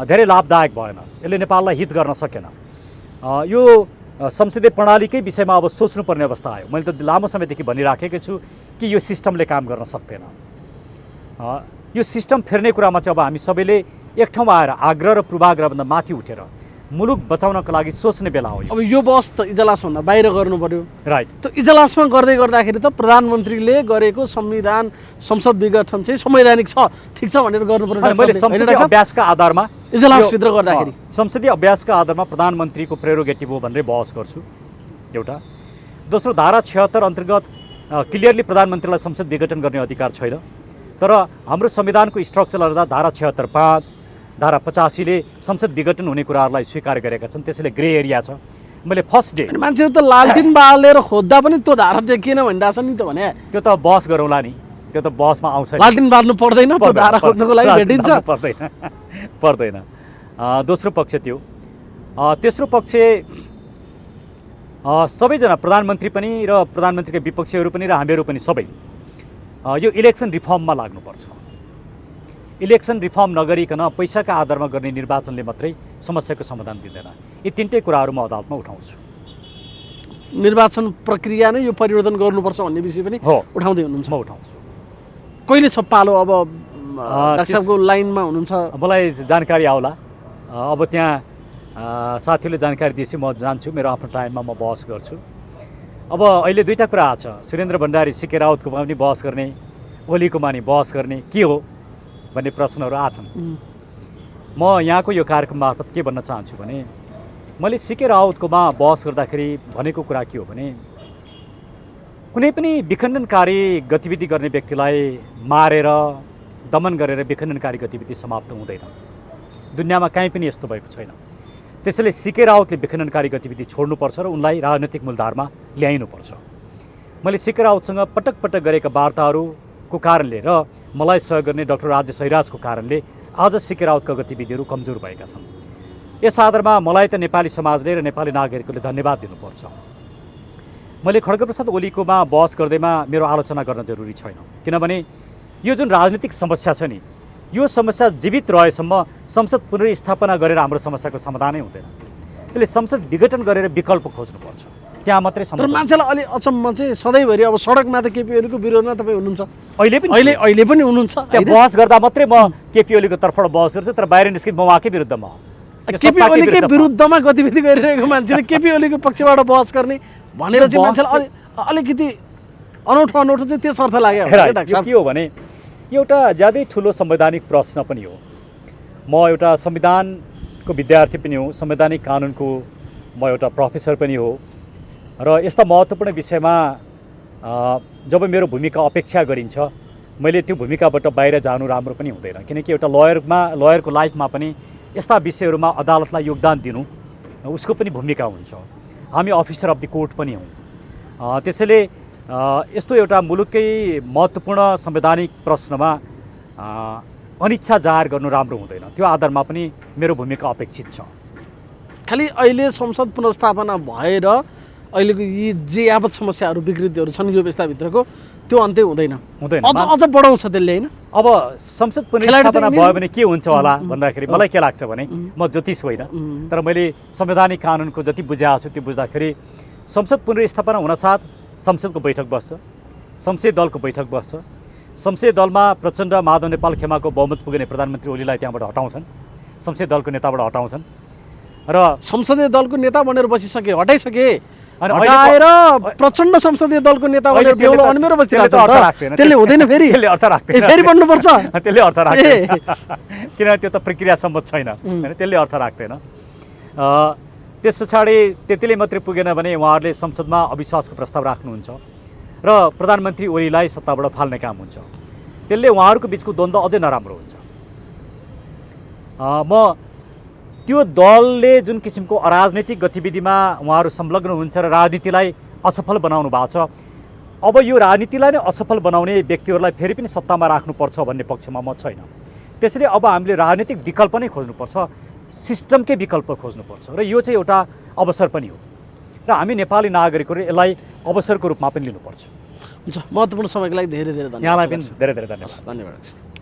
धेरै लाभदायक भएन, यसले नेपाललाई हित गर्न सकेन। यो संसदीय प्रणालीकै विषयमा अब सोच्नुपर्ने अवस्था आयो। मैले त लामो समयदेखि भनिराखेकै छु कि यो सिस्टमले काम गर्न सक्दैन। यो सिस्टम फेर्ने कुरामा चाहिँ अब हामी सबैले एक ठाउँमा आएर आग्रह र पूर्वाग्रहभन्दा माथि उठेर मुलुक बचाउनको लागि सोच्ने बेला हो। अब यो बहस त इजलासभन्दा बाहिर गर्नु पर्यो, राइट? त इजलासमा गर्दाखेरि त प्रधानमन्त्रीले गरेको संविधान संसद विघटन चाहिँ संवैधानिक छ, ठिक छ भनेर गर्नु पर्यो। मैले संसदीय अभ्यासका आधारमा इजलासभित्र गर्दाखेरि संसदीय अभ्यासका आधारमा प्रधानमन्त्रीको प्रेरोगेटिभ हो भनेर बहस गर्छु, एउटा। दोस्रो, धारा 76 अन्तर्गत क्लियरली प्रधानमन्त्रीलाई संसद विघटन गर्ने अधिकार छैन। तर हाम्रो संविधानको स्ट्रक्चरले गर्दा धारा 76(5), धारा 85ले संसद विघटन हुने कुराहरूलाई स्वीकार गरेका छन्। त्यसैले ग्रे एरिया छ। मैले फर्स्ट डे मान्छेहरू त लालटिन बालेर खोज्दा पनि त्यो धारा देखिएन भनिरहेछ नि त भने। त्यो त बहस गरौँला नि, त्यो त बहसमा आउँछ। लालटिन बाल्नु पर्दैन, त्यो धारा खोज्नको लागि भेटिन्छ? पर्दैन। दोस्रो पक्ष त्यो। तेस्रो पक्ष सबैजना प्रधानमन्त्री पनि र प्रधानमन्त्रीका विपक्षीहरू पनि र हामीहरू पनि सबै यो इलेक्सन रिफर्ममा लाग्नुपर्छ। इलेक्सन रिफर्म नगरिकन पैसाका आधारमा गर्ने निर्वाचनले मात्रै समस्याको समाधान दिँदैन। यी तिनटै कुराहरू म अदालतमा उठाउँछु। निर्वाचन प्रक्रिया नै यो परिवर्तन गर्नुपर्छ भन्ने विषय पनि उठाउँदै हुनुहुन्छ? म उठाउँछु। कहिले छ पालो? अब डाक्टर साहबको लाइनमा हुनुहुन्छ, मलाई जानकारी आउला। अब त्यहाँ साथीहरूले जानकारी दिएपछि म जान्छु, मेरो आफ्नो टाइममा म बहस गर्छु। अब अहिले दुईवटा कुरा छ, सुरेन्द्र भण्डारी सिके राउतकोमा पनि बहस गर्ने, ओलीकोमा नि बहस गर्ने, के हो भन्ने प्रश्नहरू आछन्। म यहाँको यो कार्यक्रम मार्फत के भन्न चाहन्छु भने मैले सिके राउतकोमा बहस गर्दाखेरि भनेको कुरा के हो भने कुनै पनि विखण्डनकारी गतिविधि गर्ने व्यक्तिलाई मारेर दमन गरेर विखण्डनकारी गतिविधि समाप्त हुँदैन। दुनियाँमा कहीँ पनि यस्तो भएको छैन। त्यसैले सिके राउतले विखण्डनकारी गतिविधि छोड्नुपर्छ र उनलाई राजनैतिक मूलधारमा ल्याइनुपर्छ। मैले सिके राउतसँग पटक पटक गरेका वार्ताहरूको कारणले र मलाई सहयोग गर्ने डाक्टर राज्य सैराजको कारणले आज सिके राउतका गतिविधिहरू कमजोर भएका छन्। यस आधारमा मलाई त नेपाली समाजले र नेपाली नागरिकहरूले धन्यवाद दिनुपर्छ। मैले खड्गप्रसाद ओलीकोमा बहस गर्दैमा मेरो आलोचना गर्न जरुरी छैन, किनभने यो जुन राजनीतिक समस्या छ नि, यो समस्या जीवित रहेसम्म संसद पुनर्स्थापना गरेर हाम्रो समस्याको समाधानै हुँदैन। त्यसले संसद विघटन गरेर विकल्प खोज्नुपर्छ, त्यहाँ मात्रै तर मान्छेलाई अलि अचम्म चाहिँ सधैँभरि अब सडकमा त केपी ओलीको विरोधमा तपाईँ हुनुहुन्छ, अहिले पनि हुनुहुन्छ। त्यहाँ बहस गर्दा मात्रै म केपी ओलीको तर्फबाट बहस गर्छु, तर बाहिर निस्किन म उहाँकै विरुद्धमा हो। केपी ओलीकै विरुद्धमा गतिविधि गरिरहेको मान्छेले केपी ओलीको पक्षबाट बहस गर्ने भनेर चाहिँ मान्छेलाई अलिकति अनौठो चाहिँ त्यस अर्थ लाग्यो। के हो भने एउटा ज्यादै ठुलो संवैधानिक प्रश्न पनि हो। म एउटा संविधानको विद्यार्थी पनि हुँ, संवैधानिक कानुनको म एउटा प्रोफेसर पनि हो र यस्ता महत्त्वपूर्ण विषयमा जब मेरो भूमिका अपेक्षा गरिन्छ मैले त्यो भूमिकाबाट बाहिर जानु राम्रो पनि हुँदैन, किनकि एउटा लयरको लाइफमा पनि यस्ता विषयहरूमा अदालतलाई योगदान दिनु उसको पनि भूमिका हुन्छ। हामी अफिसर अफ द कोर्ट पनि हौँ। त्यसैले यस्तो एउटा मुलुककै महत्त्वपूर्ण संवैधानिक प्रश्नमा अनिच्छा जाहेर गर्नु राम्रो हुँदैन। त्यो आधारमा पनि मेरो भूमिका अपेक्षित छ। खालि अहिले संसद पुनर्स्थापना भएर अहिलेको यी जे यावत समस्याहरू विकृतिहरू छन् यो व्यवस्थाभित्रको त्यो अन्त्य हुँदैन, अझ बढाउँछ त्यसले होइन। अब संसद पुनर्स्थापना भयो भने के हुन्छ होला भन्दाखेरि मलाई के लाग्छ भने, म ज्योतिष होइन, तर मैले संवैधानिक कानुनको जति बुझाएको छु त्यो बुझ्दाखेरि संसद पुनर्स्थापना हुनसाथ संसदको बैठक बस्छ, संसदीय दलको बैठक बस्छ। संसदीय दलमा प्रचण्ड माधव नेपाल खेमाको बहुमत पुग्ने प्रधानमन्त्री ओलीलाई त्यहाँबाट हटाउँछन्, संसदीय दलको नेताबाट हटाउँछन् र संसदीय दलको नेता भनेर बसिसके, हटाइसके, हटाएर प्रचण्ड संसदीय दलको नेता भनेर बेहुलो अनमेरो बसिरहेको छ। त्यसले हुँदैन, फेरि त्यसले अर्थ राख्दैन, फेरि बन्नुपर्छ, त्यसले अर्थ राख्दैन, किनभने त्यो त प्रक्रिया सम्मत छैन, त्यसले अर्थ राख्दैन। त्यस पछाडि त्यतिले मात्रै पुगेन भने उहाँहरूले संसदमा अविश्वासको प्रस्ताव राख्नुहुन्छ र प्रधानमन्त्री ओलीलाई सत्ताबाट फाल्ने काम हुन्छ। त्यसले उहाँहरूको बिचको द्वन्द्व अझै नराम्रो हुन्छ। म त्यो दलले जुन किसिमको अराजनैतिक गतिविधिमा उहाँहरू संलग्न हुन्छ र राजनीतिलाई असफल बनाउनु भएको छ, अब यो राजनीतिलाई नै असफल बनाउने व्यक्तिहरूलाई फेरि पनि सत्तामा राख्नुपर्छ भन्ने पक्षमा म छैन। त्यसैले अब हामीले राजनीतिक विकल्प नै खोज्नुपर्छ, सिस्टमकै विकल्प खोज्नुपर्छ र यो चाहिँ एउटा अवसर पनि हो र हामी नेपाली नागरिकहरू यसलाई अवसरको रूपमा पनि लिनुपर्छ। हुन्छ, महत्त्वपूर्ण समयको लागि धेरै धेरै धन्यवाद। यहाँलाई पनि धेरै धेरै धन्यवाद। धन्यवाद।